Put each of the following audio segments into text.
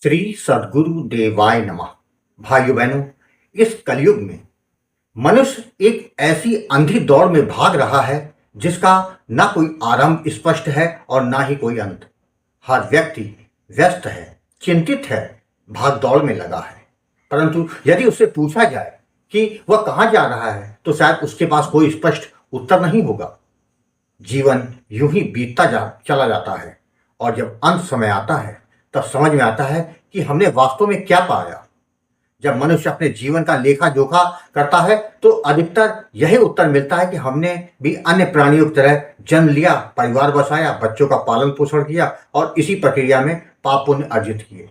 श्री सद्गुरु देवाय नमः। भाइयों बहनों, इस कलयुग में मनुष्य एक ऐसी अंधी दौड़ में भाग रहा है जिसका ना कोई आरंभ स्पष्ट है और ना ही कोई अंत। हर व्यक्ति व्यस्त है, चिंतित है, भाग दौड़ में लगा है। परंतु यदि उससे पूछा जाए कि वह कहाँ जा रहा है तो शायद उसके पास कोई स्पष्ट उत्तर नहीं होगा। जीवन यूं ही बीतता चला जाता है और जब अंत समय आता है तब समझ में आता है कि हमने वास्तव में क्या पाया। जब मनुष्य अपने जीवन का लेखा जोखा करता है तो अधिकतर यही उत्तर मिलता है कि हमने भी अन्य प्राणियों की तरह जन्म लिया, परिवार बसाया, बच्चों का पालन पोषण किया और इसी प्रक्रिया में पाप पुण्य अर्जित किए।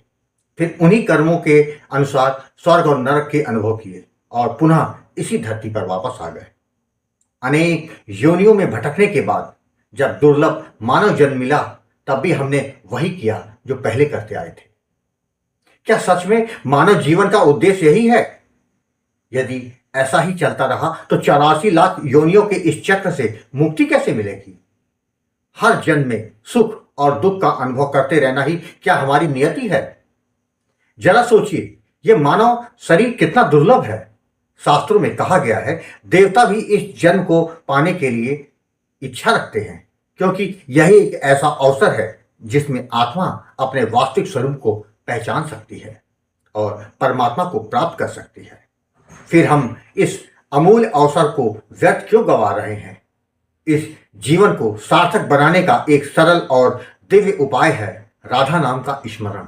फिर उन्हीं कर्मों के अनुसार स्वर्ग और नरक के अनुभव किए और पुनः इसी धरती पर वापस आ गए। अनेक योनियों में भटकने के बाद जब दुर्लभ मानव जन्म मिला तब भी हमने वही किया जो पहले करते आए थे। क्या सच में मानव जीवन का उद्देश्य यही है? यदि ऐसा ही चलता रहा तो 84 लाख योनियों के इस चक्र से मुक्ति कैसे मिलेगी? हर जन्म में सुख और दुख का अनुभव करते रहना ही क्या हमारी नियति है? जरा सोचिए, यह मानव शरीर कितना दुर्लभ है। शास्त्रों में कहा गया है देवता भी इस जन्म को पाने के लिए इच्छा रखते हैं, क्योंकि यही एक ऐसा अवसर है जिसमें आत्मा अपने वास्तविक स्वरूप को पहचान सकती है और परमात्मा को प्राप्त कर सकती है। फिर हम इस अमूल्य अवसर को व्यर्थ क्यों गंवा रहे हैं? इस जीवन को सार्थक बनाने का एक सरल और दिव्य उपाय है राधा नाम का स्मरण।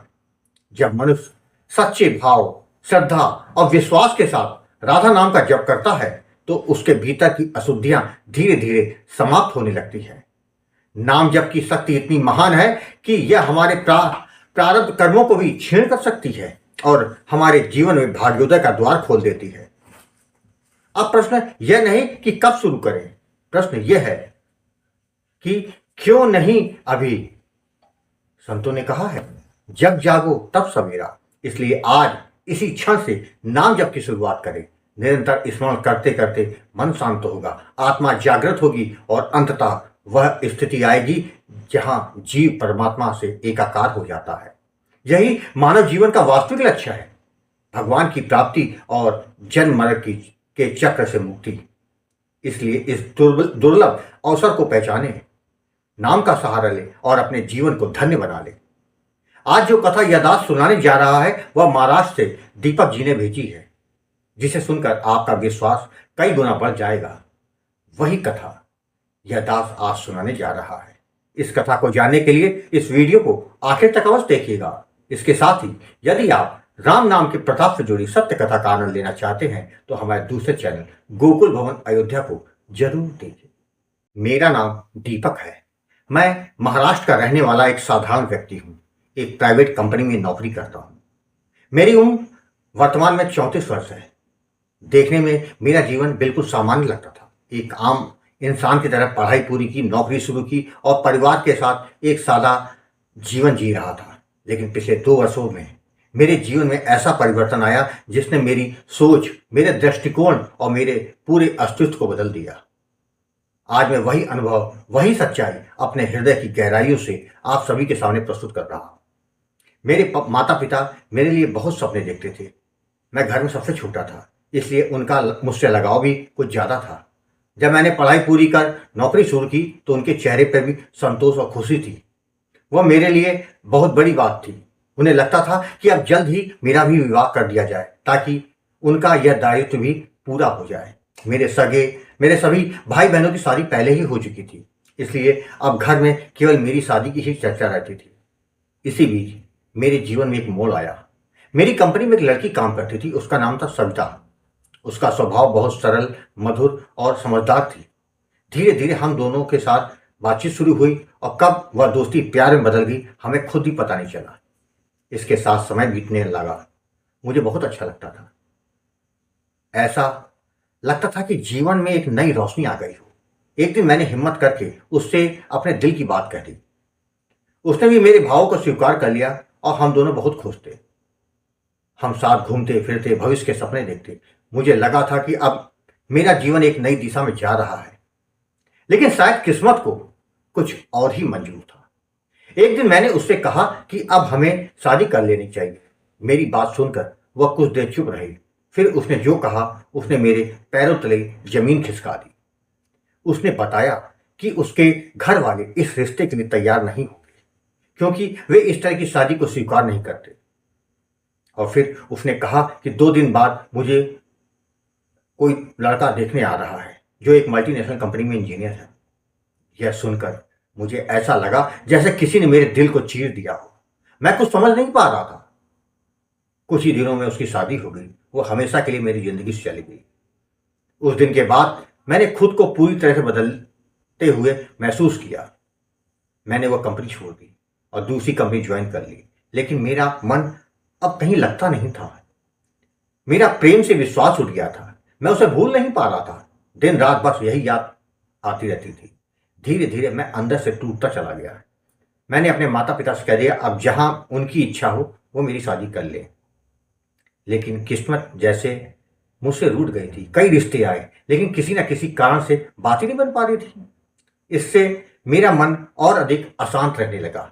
जब मनुष्य सच्चे भाव, श्रद्धा और विश्वास के साथ राधा नाम का जप करता है तो उसके भीतर की अशुद्धियां धीरे धीरे समाप्त होने लगती है। नाम जप की शक्ति इतनी महान है कि यह हमारे प्रारब्ध कर्मों को भी क्षीण कर सकती है और हमारे जीवन में भाग्योदय का द्वार खोल देती है। अब प्रश्न यह नहीं कि कब शुरू करें, प्रश्न यह है कि क्यों नहीं अभी। संतों ने कहा है जब जागो तब सवेरा। इसलिए आज इसी क्षण से नाम जप की शुरुआत करें। निरंतर स्मरण करते करते मन शांत होगा, आत्मा जागृत होगी और अंततः वह स्थिति आएगी जहां जीव परमात्मा से एकाकार हो जाता है। यही मानव जीवन का वास्तविक लक्ष्य है, भगवान की प्राप्ति और जन्म मरण के चक्र से मुक्ति। इसलिए इस दुर्लभ अवसर को पहचाने, नाम का सहारा ले और अपने जीवन को धन्य बना ले। आज जो कथा यदार्थ सुनाने जा रहा है वह महाराष्ट्र से दीपक जी ने भेजी है, जिसे सुनकर आपका विश्वास कई गुना बढ़ जाएगा। वही कथा यदार्थ आज सुनाने जा रहा है। इस कथा को जानने के लिए इस वीडियो को आखिर तक अवश्य देखिएगा। इसके साथ ही यदि आप राम नाम के प्रताप से जुड़ी सत्य कथा का आनंद लेना चाहते हैं तो हमारे दूसरे चैनल गोकुल भवन अयोध्या को जरूर देखिए। मेरा नाम दीपक है। मैं महाराष्ट्र का रहने वाला एक साधारण व्यक्ति हूँ। एक प्राइवेट कंपनी में नौकरी करता हूँ। मेरी उम्र वर्तमान में 34 वर्ष है। देखने में मेरा जीवन बिल्कुल सामान्य लगता था। एक आम इंसान की तरह पढ़ाई पूरी की, नौकरी शुरू की और परिवार के साथ एक सादा जीवन जी रहा था। लेकिन पिछले 2 वर्षों में मेरे जीवन में ऐसा परिवर्तन आया जिसने मेरी सोच, मेरे दृष्टिकोण और मेरे पूरे अस्तित्व को बदल दिया। आज मैं वही अनुभव, वही सच्चाई अपने हृदय की गहराइयों से आप सभी के सामने प्रस्तुत कर रहा हूं। मेरे माता पिता मेरे लिए बहुत सपने देखते थे। मैं घर में सबसे छोटा था, इसलिए उनका मुझसे लगाव भी कुछ ज्यादा था। जब मैंने पढ़ाई पूरी कर नौकरी शुरू की तो उनके चेहरे पर भी संतोष और खुशी थी। वह मेरे लिए बहुत बड़ी बात थी। उन्हें लगता था कि अब जल्द ही मेरा भी विवाह कर दिया जाए ताकि उनका यह दायित्व भी पूरा हो जाए। मेरे सभी भाई बहनों की शादी पहले ही हो चुकी थी, इसलिए अब घर में केवल मेरी शादी की ही चर्चा रहती थी। इसी बीच मेरे जीवन में एक मोड़ आया। मेरी कंपनी में एक लड़की काम करती थी। उसका नाम था सविता। उसका स्वभाव बहुत सरल, मधुर और समझदार थी। धीरे धीरे हम दोनों के साथ बातचीत शुरू हुई और कब वह दोस्ती प्यार में बदल गई हमें खुद ही पता नहीं चला। इसके साथ समय बीतने लगा। मुझे बहुत अच्छा लगता था। ऐसा लगता था कि जीवन में एक नई रोशनी आ गई हो। एक दिन मैंने हिम्मत करके उससे अपने दिल की बात कह दी। उसने भी मेरे भावों को स्वीकार कर लिया और हम दोनों बहुत खुश थे। हम साथ घूमते फिरते, भविष्य के सपने देखते। मुझे लगा था कि अब मेरा जीवन एक नई दिशा में जा रहा है। लेकिन शायद किस्मत को कुछ और ही मंजूर था। एक दिन मैंने उससे कहा कि अब हमें शादी कर लेनी चाहिए। मेरी बात सुनकर वह कुछ देर चुप रही। फिर उसने जो कहा उसने मेरे पैरों तले जमीन खिसका दी। उसने बताया कि उसके घर वाले इस रिश्ते के लिए तैयार नहीं होंगे, क्योंकि वे इस तरह की शादी को स्वीकार नहीं करते। और फिर उसने कहा कि 2 दिन बाद मुझे कोई लड़का देखने आ रहा है जो एक मल्टीनेशनल कंपनी में इंजीनियर है। यह सुनकर मुझे ऐसा लगा जैसे किसी ने मेरे दिल को चीर दिया हो। मैं कुछ समझ नहीं पा रहा था। कुछ ही दिनों में उसकी शादी हो गई। वो हमेशा के लिए मेरी जिंदगी से चली गई। उस दिन के बाद मैंने खुद को पूरी तरह से बदलते हुए महसूस किया। मैंने वह कंपनी छोड़ दी और दूसरी कंपनी ज्वाइन कर ली, लेकिन मेरा मन अब कहीं लगता नहीं था। मेरा प्रेम से विश्वास उठ गया था। मैं उसे भूल नहीं पा रहा था। दिन रात बस यही याद आती रहती थी। धीरे धीरे मैं अंदर से टूटता चला गया। मैंने अपने माता पिता से कह दिया अब जहां उनकी इच्छा हो वो मेरी शादी कर ले। लेकिन किस्मत जैसे मुझसे रूठ गई थी। कई रिश्ते आए, लेकिन किसी न किसी कारण से बात ही नहीं बन पा रही थी। इससे मेरा मन और अधिक अशांत रहने लगा।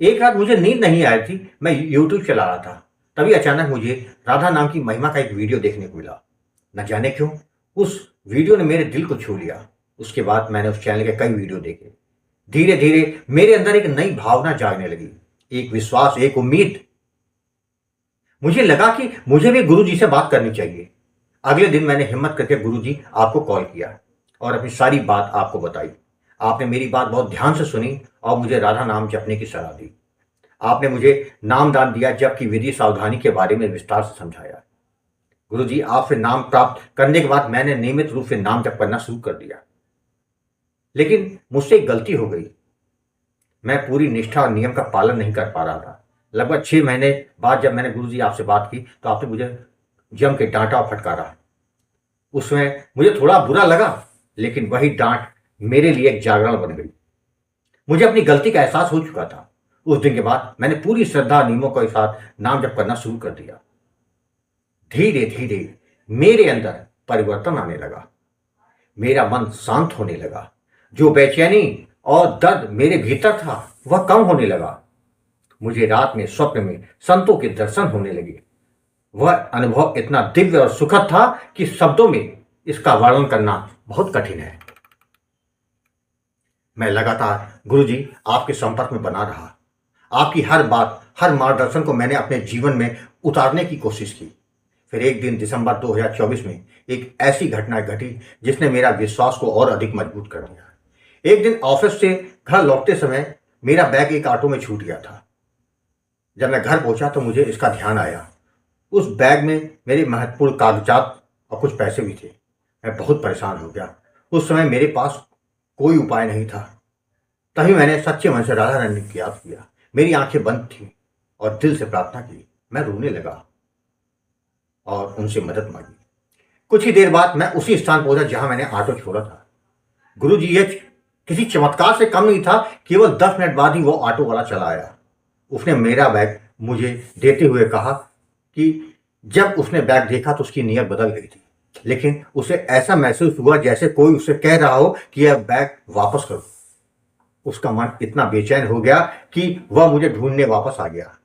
एक रात मुझे नींद नहीं आ रही थी। मैं यूट्यूब चला रहा था। तभी अचानक मुझे राधा नाम की महिमा का एक वीडियो देखने को मिला। न जाने क्यों उस वीडियो ने मेरे दिल को छू लिया। उसके बाद मैंने उस चैनल के कई वीडियो देखे। धीरे धीरे मेरे अंदर एक नई भावना जागने लगी, एक विश्वास, एक उम्मीद। मुझे लगा कि मुझे भी गुरुजी से बात करनी चाहिए। अगले दिन मैंने हिम्मत करके गुरुजी आपको कॉल किया और अपनी सारी बात आपको बताई। आपने मेरी बात बहुत ध्यान से सुनी और मुझे राधा नाम जपने की सलाह दी। आपने मुझे नाम दान दिया, जबकि विधि सावधानी के बारे में विस्तार से समझाया। गुरुजी, आपसे नाम प्राप्त करने के बाद मैंने नियमित रूप से नाम जप करना शुरू कर दिया। लेकिन मुझसे एक गलती हो गई। मैं पूरी निष्ठा और नियम का पालन नहीं कर पा रहा था। लगभग 6 महीने बाद जब मैंने गुरुजी आपसे बात की तो आपने मुझे जम के डांटा और फटकारा। उसमें मुझे थोड़ा बुरा लगा, लेकिन वही डांट मेरे लिए एक जागरण बन गई। मुझे अपनी गलती का एहसास हो चुका था। उस दिन के बाद मैंने पूरी श्रद्धा नियमों के साथ नाम जप करना शुरू कर दिया। धीरे धीरे मेरे अंदर परिवर्तन आने लगा। मेरा मन शांत होने लगा। जो बेचैनी और दर्द मेरे भीतर था वह कम होने लगा। मुझे रात में स्वप्न में संतों के दर्शन होने लगे। वह अनुभव इतना दिव्य और सुखद था कि शब्दों में इसका वर्णन करना बहुत कठिन है। मैं लगातार गुरुजी आपके संपर्क में बना रहा। आपकी हर बात, हर मार्गदर्शन को मैंने अपने जीवन में उतारने की कोशिश की। फिर एक दिन दिसंबर 2024 में एक ऐसी घटना घटी जिसने मेरा विश्वास को और अधिक मजबूत कर दिया। एक दिन ऑफिस से घर लौटते समय मेरा बैग एक ऑटो में छूट गया था। जब मैं घर पहुंचा तो मुझे इसका ध्यान आया। उस बैग में मेरे महत्वपूर्ण कागजात और कुछ पैसे भी थे। मैं बहुत परेशान हो गया। उस समय मेरे पास कोई उपाय नहीं था। तभी मैंने सच्चे मन से राधा रानी को याद किया। मेरी आंखें बंद थीं और दिल से प्रार्थना की। मैं रोने लगा और उनसे मदद मांगी। कुछ ही देर बाद मैं उसी स्थान पहुंचा जहां मैंने ऑटो छोड़ा था। गुरुजी, यह किसी चमत्कार से कम नहीं था। केवल 10 मिनट बाद ही वो ऑटो वाला चला आया। उसने मेरा बैग मुझे देते हुए कहा कि जब उसने बैग देखा तो उसकी नीयत बदल गई थी, लेकिन उसे ऐसा महसूस हुआ जैसे कोई उसे कह रहा हो कि यह बैग वापस करो। उसका मन इतना बेचैन हो गया कि वह मुझे ढूंढने वापस आ गया।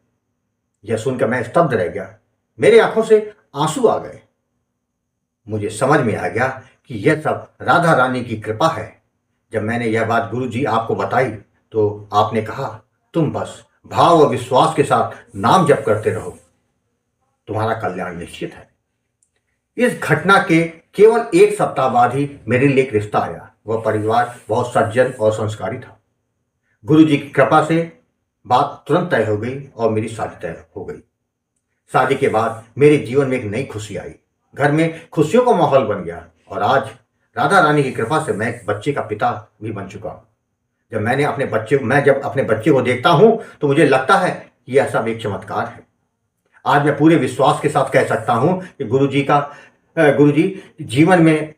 यह सुनकर मैं स्तब्ध रह गया। मेरे आंखों से आंसू आ गए। मुझे समझ में आ गया कि यह सब राधा रानी की कृपा है। जब मैंने यह बात गुरुजी आपको बताई तो आपने कहा, तुम बस भाव और विश्वास के साथ नाम जप करते रहो, तुम्हारा कल्याण निश्चित है। इस घटना के केवल 1 सप्ताह बाद ही मेरे लिए एक रिश्ता आया। वह परिवार बहुत सज्जन और संस्कारी था। गुरुजी की कृपा से बात तुरंत तय हो गई और मेरी शादी तय हो गई। शादी के बाद मेरे जीवन में एक नई खुशी आई। घर में खुशियों का माहौल बन गया और आज राधा रानी की कृपा से मैं एक बच्चे का पिता भी बन चुका हूँ। जब अपने बच्चे को देखता हूं तो मुझे लगता है कि यह सब एक चमत्कार है। आज मैं पूरे विश्वास के साथ कह सकता हूं कि गुरुजी जीवन में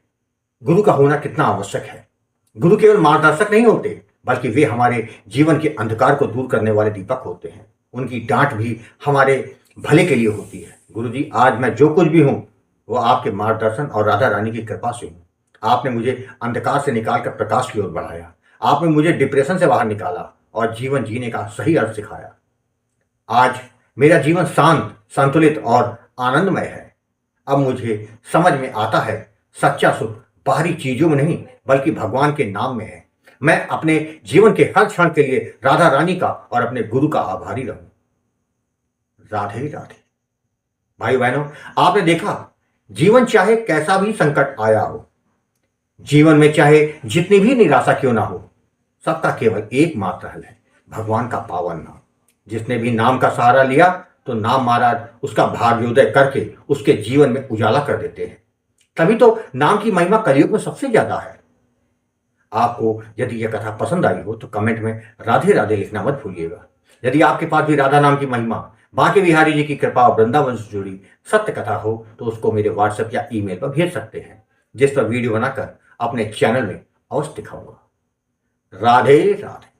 गुरु का होना कितना आवश्यक है। गुरु केवल मार्गदर्शक नहीं होते, बल्कि वे हमारे जीवन के अंधकार को दूर करने वाले दीपक होते हैं। उनकी डांट भी हमारे भले के लिए होती है। गुरुजी, आज मैं जो कुछ भी हूं वो आपके मार्गदर्शन और राधा रानी की कृपा से हूं। आपने मुझे अंधकार से निकालकर प्रकाश की ओर बढ़ाया। आपने मुझे डिप्रेशन से बाहर निकाला और जीवन जीने का सही अर्थ सिखाया। आज मेरा जीवन शांत, संतुलित और आनंदमय है। अब मुझे समझ में आता है, सच्चा सुख बाहरी चीजों में नहीं बल्कि भगवान के नाम में है। मैं अपने जीवन के हर क्षण के लिए राधा रानी का और अपने गुरु का आभारी रहूं। राधे राधे। भाई बहनों, आपने देखा, जीवन चाहे कैसा भी संकट आया हो, जीवन में चाहे जितनी भी निराशा क्यों ना हो, सबका केवल एकमात्र हल है, भगवान का पावन नाम। जिसने भी नाम का सहारा लिया तो नाम महाराज उसका भाग्योदय करके उसके जीवन में उजाला कर देते हैं। तभी तो नाम की महिमा कलयुग में सबसे ज्यादा है। आपको यदि यह कथा पसंद आई हो तो कमेंट में राधे राधे लिखना मत भूलिएगा। यदि आपके पास भी राधा नाम की महिमा, बांके बिहारी जी की कृपा और वृंदावन से जुड़ी सत्य कथा हो तो उसको मेरे व्हाट्सएप या ईमेल पर भेज सकते हैं, जिस पर वीडियो बनाकर अपने चैनल में अवश्य दिखाऊंगा। राधे राधे।